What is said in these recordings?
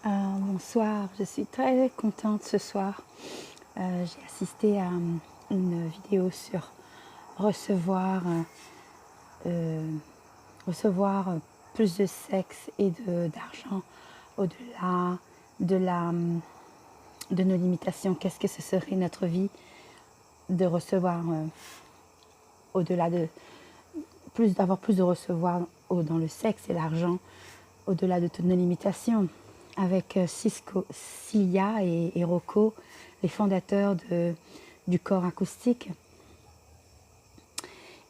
Bonsoir, je suis très contente ce soir. J'ai assisté à une vidéo sur recevoir, recevoir plus de sexe et d'argent au-delà de nos limitations. Qu'est-ce que ce serait notre vie de recevoir au-delà de d'avoir plus de recevoir dans le sexe et l'argent au-delà de toutes nos limitations, avec Cilia et Rocco, les fondateurs du corps acoustique.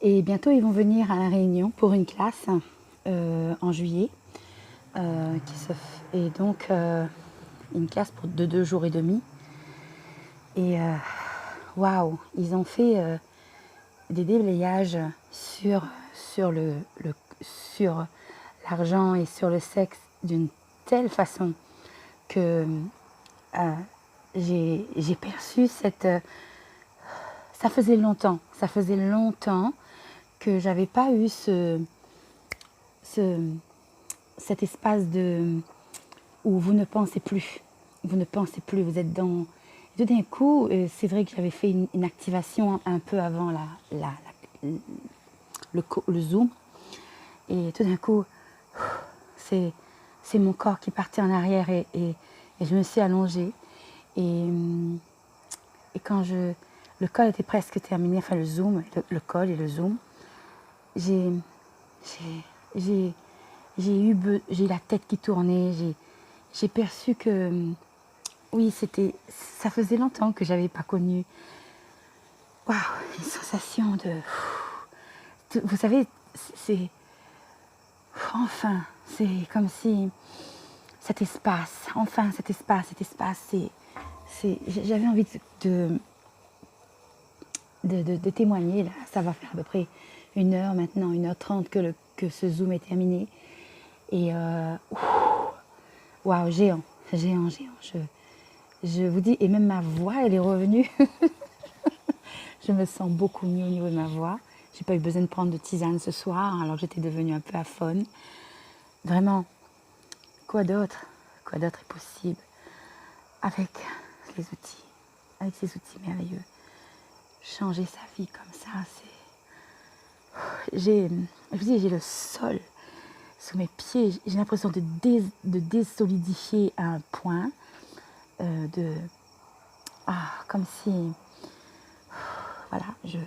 Et bientôt, ils vont venir à la Réunion pour une classe en juillet. Et donc, une classe de 2 jours et demi. Et waouh, ils ont fait des déblayages sur l'argent et sur le sexe d'une telle façon que j'ai perçu ça faisait longtemps que j'avais pas eu cet espace où vous ne pensez plus, vous êtes dans... Et tout d'un coup, c'est vrai que j'avais fait une activation un peu avant le Zoom, et tout d'un coup, c'est mon corps qui partait en arrière et je me suis allongée. Et quand le call était presque terminé, enfin le Zoom, le call et le Zoom, j'ai eu la tête qui tournait, j'ai perçu que, oui, ça faisait longtemps que j'avais pas connu, waouh, une sensation vous savez, enfin, c'est comme si cet espace, j'avais envie de témoigner, là. Ça va faire à peu près 1 heure maintenant, 1h30 que ce Zoom est terminé. Et waouh, géant. Je vous dis, et même ma voix, elle est revenue. Je me sens beaucoup mieux au niveau de ma voix. J'ai pas eu besoin de prendre de tisane ce soir, alors que j'étais devenue un peu aphone. Vraiment, quoi d'autre est possible avec ces outils merveilleux. Changer sa vie comme ça, je vous dis, j'ai le sol sous mes pieds. J'ai l'impression de désolidifier à un point, comme si, voilà, je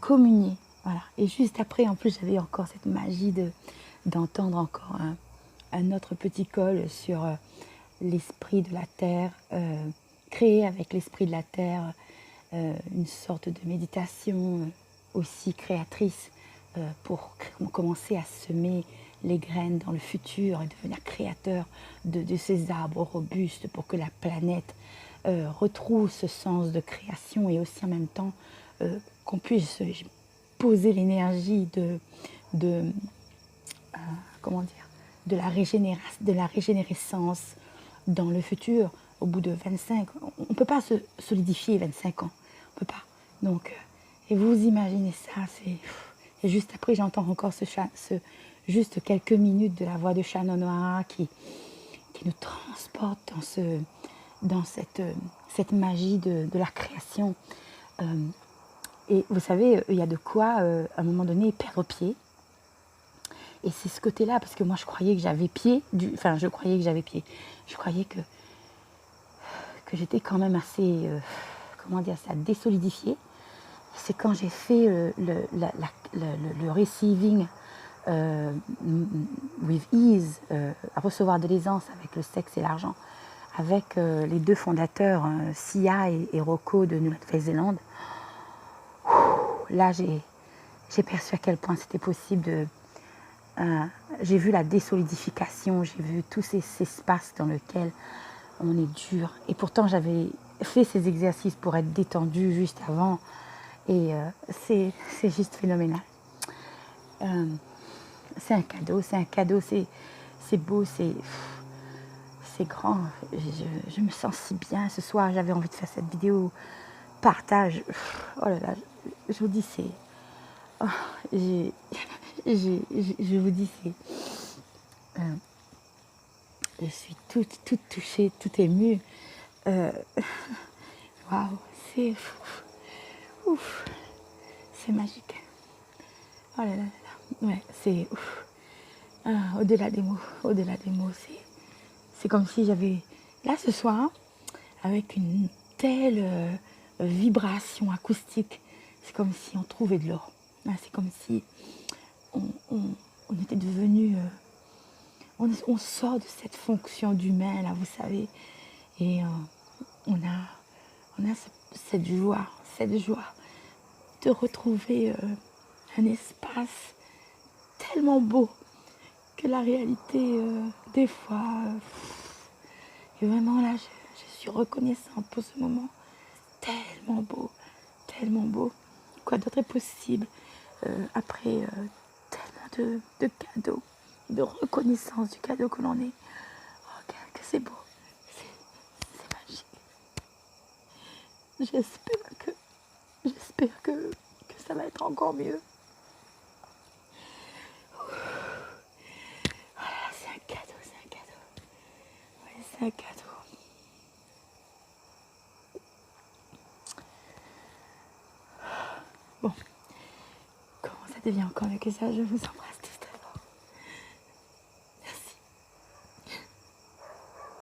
communiais, voilà. Et juste après, en plus, j'avais encore cette magie d'entendre encore un autre petit call sur l'esprit de la terre, créer avec l'esprit de la terre une sorte de méditation aussi créatrice pour commencer à semer les graines dans le futur et devenir créateur de ces arbres robustes pour que la planète retrouve ce sens de création et aussi en même temps qu'on puisse poser l'énergie comment dire, de la régénérescence dans le futur. Au bout de 25, on ne peut pas se solidifier 25 ans, on ne peut pas. Donc, et vous imaginez ça, et juste après j'entends encore juste quelques minutes de la voix de Shannon O'Hara qui nous transporte dans cette magie de la création. Et vous savez, il y a de quoi, à un moment donné, perdre pied. Et c'est ce côté-là, parce que moi, je croyais que j'avais pied. Je croyais que j'étais quand même assez, comment dire ça, désolidifiée. C'est quand j'ai fait le receiving with ease, à recevoir de l'aisance avec le sexe et l'argent, avec les 2 fondateurs, Sia et Rocco de Nouvelle-Zélande. Là, j'ai perçu à quel point c'était possible j'ai vu la désolidification, j'ai vu tous ces espaces dans lesquels on est dur. Et pourtant, j'avais fait ces exercices pour être détendue juste avant. Et c'est juste phénoménal. C'est un cadeau, c'est beau, c'est grand. Je me sens si bien ce soir. J'avais envie de faire cette vidéo partage. Oh là là, je vous dis, c'est... Oh, je vous dis, Je suis toute touchée, toute émue. Euh, Waouh, c'est ouf, c'est magique. Oh là là là là. Ouais, c'est ouf. Au-delà des mots, au-delà des mots, c'est comme si j'avais là ce soir avec une telle vibration acoustique. C'est comme si on trouvait de l'or. C'est comme si on, on- on était devenu, on sort de cette fonction d'humain là, vous savez, et on a, on a cette joie de retrouver un espace tellement beau que la réalité, des fois, et vraiment là, je suis reconnaissante pour ce moment. Tellement beau, tellement beau. Quoi d'autre est possible après tellement de cadeaux, de reconnaissance du cadeau que l'on est. Oh, que c'est beau, c'est magique. J'espère que, j'espère que ça va être encore mieux. Ah, c'est un cadeau, c'est un cadeau. Oui, c'est un cadeau. Bon, comment ça devient encore mieux que ça, je vous embrasse.